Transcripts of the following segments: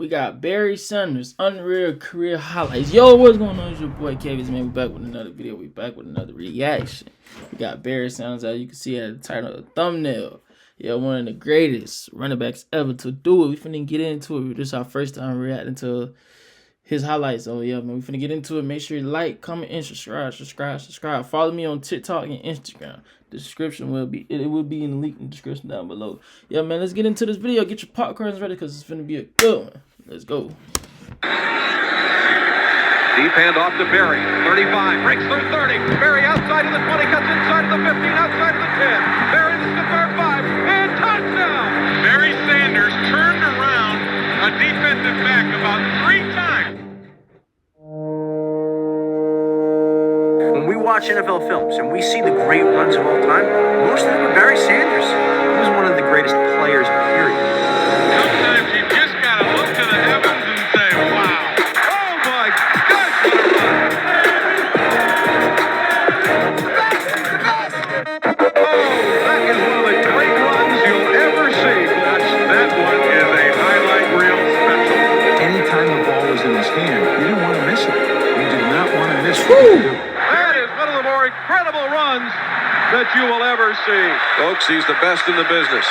We got Barry Sanders, unreal career highlights. Yo, what's going on? It's your boy Kavius, man. We back with another video. We back with another reaction. We got Barry Sanders, as you can see at the title of the thumbnail. Yeah, one of the greatest running backs ever to do it. We finna get into it. This is our first time reacting to his highlights. So yeah, man, we finna get into it. Make sure you like, comment, and subscribe. Follow me on TikTok and Instagram. The description will be in the link in the description down below. Yeah, man, let's get into this video. Get your popcorns ready because it's finna be a good one. Let's go. Deep hand off to Barry. 35, breaks through 30. Barry outside of the 20, cuts inside of the 15, outside of the 10. Barry to the 5, and touchdown! Barry Sanders turned around a defensive back about 3 times. When we watch NFL films and we see the great runs of all time, most of them are Barry Sanders. He was one of the greatest players, period. Sometimes you just gotta look to the heavens and say, wow. Oh my gosh, what a run! Oh, that is one of the great runs you'll ever see. That one is a highlight reel special. Anytime the ball was in his hand, you didn't want to miss it. You did not want to miss it. That is one of the more incredible runs that you will ever see. Folks, he's the best in the business.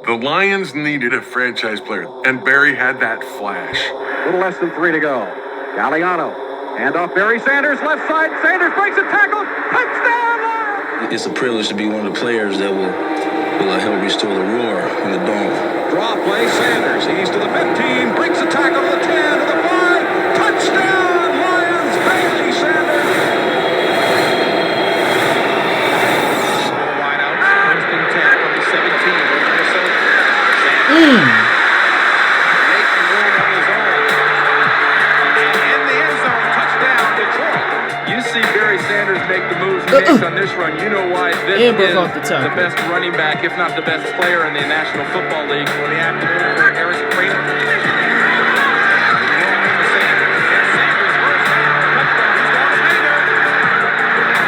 The Lions needed a franchise player, and Barry had that flash. Little less than 3 to go. Galliano. Hand off Barry Sanders, left side. Sanders breaks a tackle. Touchdown! It's a privilege to be one of the players that will help restore the roar in the dome. Draw play, Sanders. He's to the 15, breaks a tackle to the 10, to the 5. Touchdown, Lions! Barry Sanders. Small wide out. First and 10 from the 17. Making room on his own. In the end zone, touchdown, Detroit. You see Barry Sanders make the moves he makes on this run. You know why this is the best running back, if not the best player in the National Football League. For the afternoon for Eric Kramer.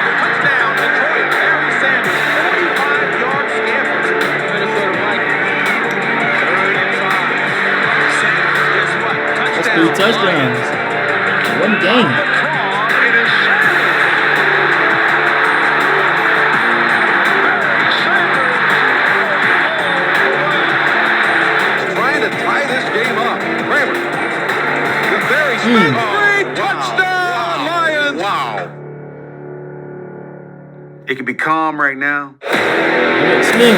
Touchdown, Detroit. Barry Sanders, 45-yard scamper. Minnesota Vikings. That's 3 touchdowns. One game. Trying to tie this game up. Kramer. The very Smith. Great touchdown, Lions. Wow. It can be calm right now, Slim.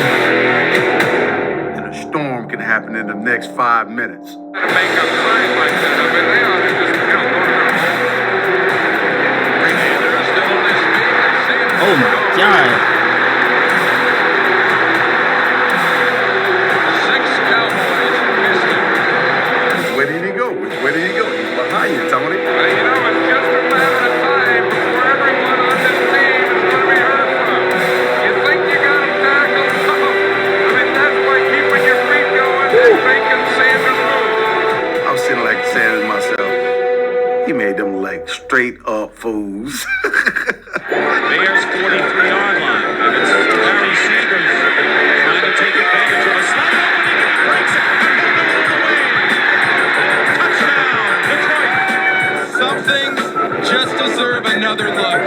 and a storm can happen in the next 5 minutes. To make up time like that, I mean, they ought to just going around. They're still in this game. Oh my God. 6 Cowboys missed him. Where did he go? Where did he go? He's behind you, Tony. You know, it's just a matter of time before everyone on this team is going to be heard from. You think you got him tackled? I mean, that's why keeping your feet going and making Sanders move. I was sitting like Sanders myself. He made them like straight up fools. Bears 43-yard line. And it's Barry Sanders trying to take advantage of a slight opening, and he breaks it. Touchdown, Detroit. Some things just deserve another look.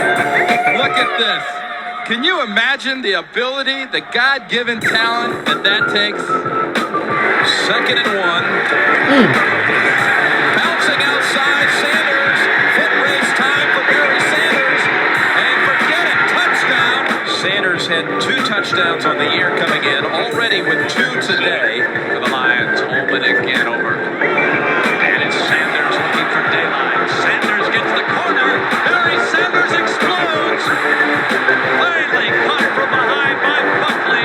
Look at this. Can you imagine the ability, the God-given talent that takes? 2nd and 1. Bouncing outside, Sanders. Foot race time for Barry Sanders. And forget it, touchdown. Sanders had 2 touchdowns on the year coming in, already with 2 today for the Lions. Holman again over. And it's Sanders looking for daylight. Sanders gets the corner. Barry Sanders explodes. Finally caught from behind by Buckley.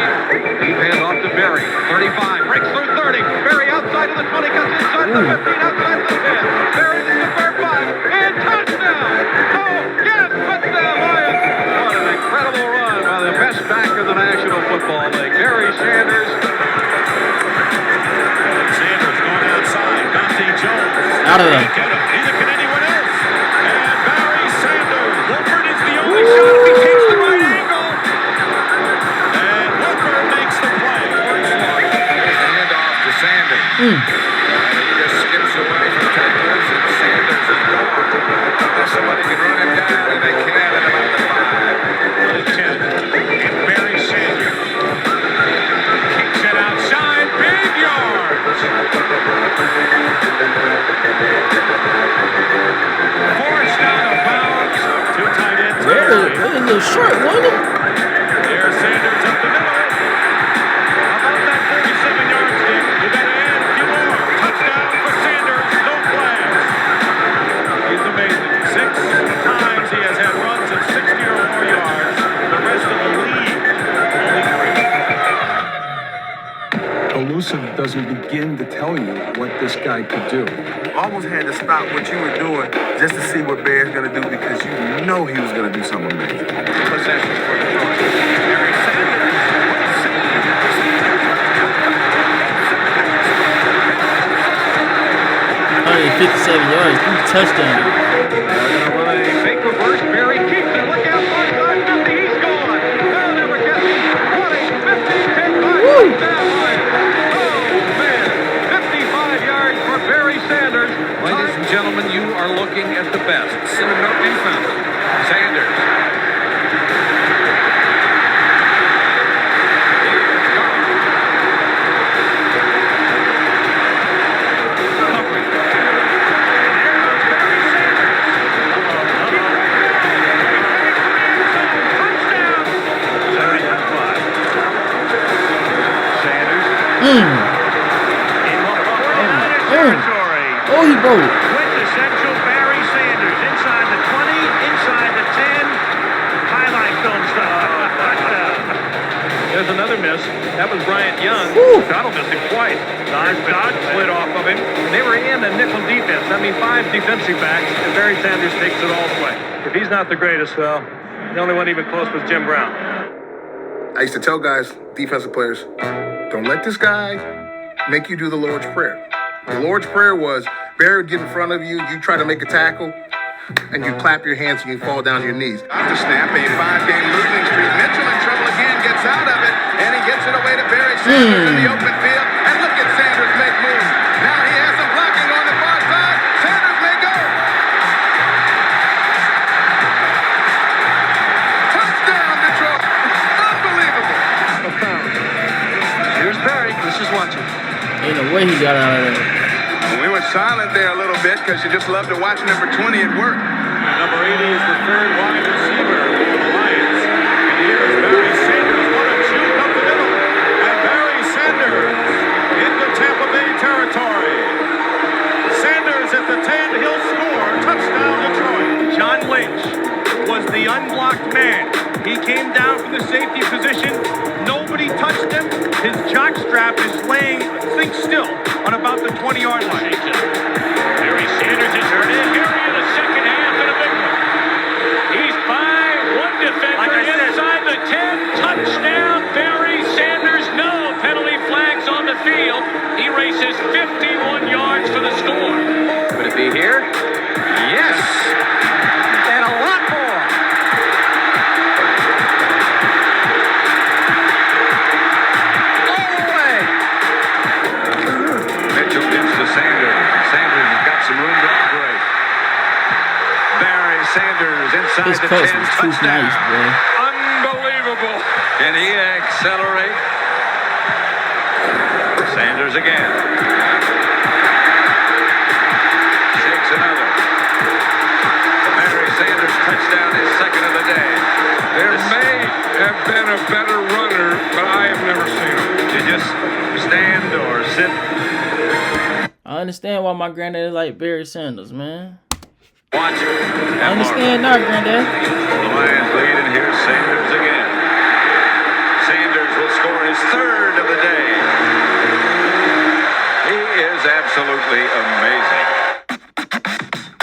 Deep hand off to Barry. 35, breaks through 30. Barry outside of the 20, cuts inside of the 15, outside of the 10. Barry to the 5, and touchdown! Oh, yes, touchdown, Lions! What an incredible run by the best back in the National Football League, Barry Sanders. Sanders going outside. Dante Jones. Out of there. Neither can anyone else. And Barry Sanders. Wolford is the only shot if he takes the right angle. And Wolford makes the play. Hand off to Sanders. He just was short, wasn't it? There's Sanders up the middle. How about that 37 yards, Dick? You better add a few more. Touchdown for Sanders. No flags. He's amazing. 6 times he has had runs of 60 or more yards. The rest of the league, only 3. Elusive doesn't begin to tell you what this guy could do. Almost had to stop what you were doing just to see what Bear's gonna do because you know he was gonna do something amazing. Possession for Detroit. Barry Sanders. 157 yards, 3 touchdowns. They're gonna run a fake reverse. Barry keeps it. Look out, 45, 50. He's gone. They'll never get him. 20, 50, 10, 5. Down line. Oh, man. 55 yards for Barry Sanders. Ladies and gentlemen, you are looking at the best. No defense. Sanders. Oh, he broke. Quintessential Barry Sanders. Inside the 20, inside the 10. Highlight film stuff. There's another miss. That was Bryant Young. Donald missed him twice. Dodge slid off of him. They were in a nickel defense. I mean, 5 defensive backs, and Barry Sanders takes it all the way. If he's not the greatest, well, the only one even close was Jim Brown. I used to tell guys, defensive players, don't let this guy make you do the Lord's Prayer. The Lord's Prayer was Barry would get in front of you, you try to make a tackle, and you clap your hands and you fall down to your knees. After snap, a 5-game losing streak. Mitchell in trouble again, gets out of it, and he gets it away to Barry Sanders in the open field. And look at Sanders make moves. Now he has some blocking on the far side. Sanders may go. Touchdown, Detroit. Unbelievable. Here's Barry. Let's just watch it. Ain't no way he got out of there. We were silent there a little bit because you just love to watch number 20 at work. Number 80 is the third wide receiver for the Lions. And here's Barry Sanders. What a shoot up the middle. And Barry Sanders into Tampa Bay territory. Sanders at the 10. He'll score. Touchdown, Detroit. John Lynch was the unblocked man. He came down from the safety position. Nobody touched him. His jock strap is laying, think still, on about the 20-yard line. Barry Sanders is hurt in. Barry in the second half and a big one. He's by one defender inside the 10. Touchdown, Barry Sanders. No penalty flags on the field. He races 51 yards for the score. Could it be here? Yes. And a lot more. All the way. Mitchell gets to Sanders. Sanders has got some room to operate. Barry Sanders inside His the cuts 10. was too Touchdown. nice, boy. Unbelievable. Can he accelerate? Sanders again. Shakes another. Barry Sanders touchdown, his second of the day. There may have been a better runner, but I have never seen him. You just stand or sit. I understand why my granddad like Barry Sanders, man. Watch it. I understand now, granddad. The Lions lead, and here's Sanders again. Sanders will score his third of the day. He is absolutely amazing.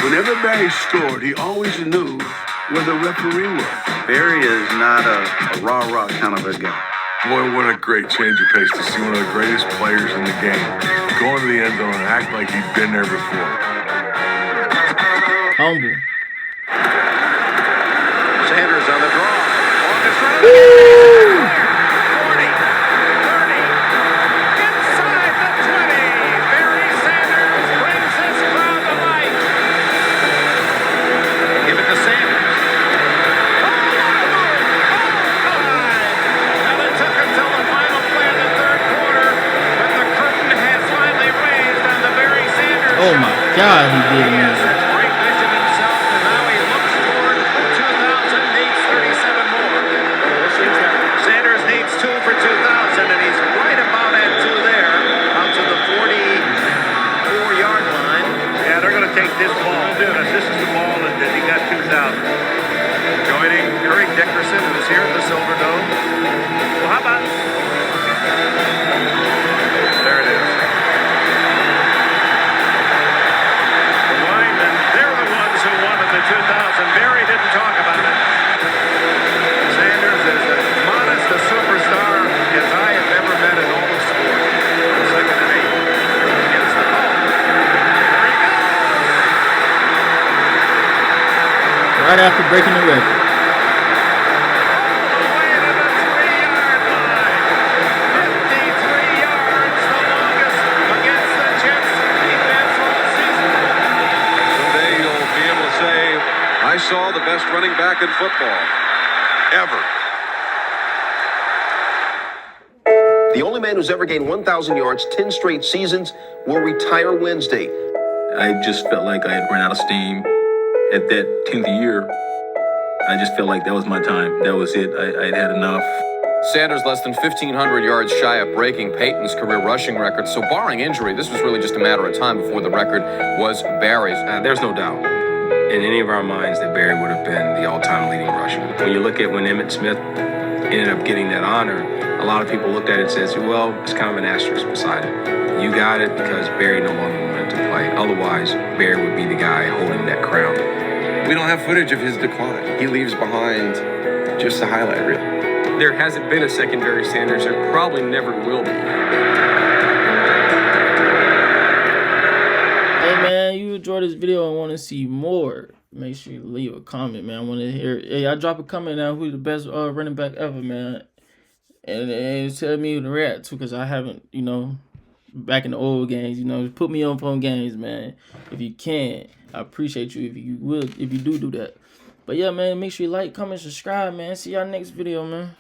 Whenever Barry scored, he always knew where the referee was. Barry is not a rah-rah kind of a guy. Boy, what a great change of pace to see one of the greatest players in the game go into the end zone and act like he'd been there before. Humble. Sanders on the draw. On this run. 40, 30, inside the 20. Barry Sanders brings this crowd to life. Give it to Sanders. Well, it took until the final play of the third quarter, but the curtain has finally raised on the Barry Sanders. Oh my God, he did, He has man. such great vision himself, and now he looks forward to 2008, 37 take this ball because this is the ball that he got 2,000. Joining Eric Dickerson, who's here at the Silver Dome. Well, how about... There it is. The linemen, they're the ones who wanted the 2,000. Barry didn't talk about it. Sanders is as modest a superstar as I have ever met in all of sport. 2nd and 8. Gets the ball. There he goes. Right after breaking the record. All the way to the 3-yard line. 53 yards, the longest against the Jets defense all season. Someday you'll be able to say, I saw the best running back in football. Ever. The only man who's ever gained 1,000 yards 10 straight seasons will retire Wednesday. I just felt like I had run out of steam at that 10th year. I just felt like that was my time. That was it. I'd had enough. Sanders less than 1,500 yards shy of breaking Peyton's career rushing record. So barring injury, this was really just a matter of time before the record was Barry's. There's no doubt in any of our minds that Barry would have been the all-time leading rusher. When you look at when Emmitt Smith ended up getting that honor, a lot of people looked at it and said, well, it's kind of an asterisk beside it. You got it because Barry no longer wanted to play. Otherwise, Barry would be the guy holding that crown. We don't have footage of his decline. He leaves behind just a highlight reel. There hasn't been a secondary Sanders. There probably never will be. Hey man, you enjoyed this video and want to see more, make sure you leave a comment, man. I want to hear, hey, I drop a comment now who's the best running back ever, man. And tell me who to react to, because I haven't, you know, back in the old games, you know, put me on games, man. If you can, I appreciate you if you do that. But yeah, man, make sure you like, comment, subscribe, man. See y'all next video, man.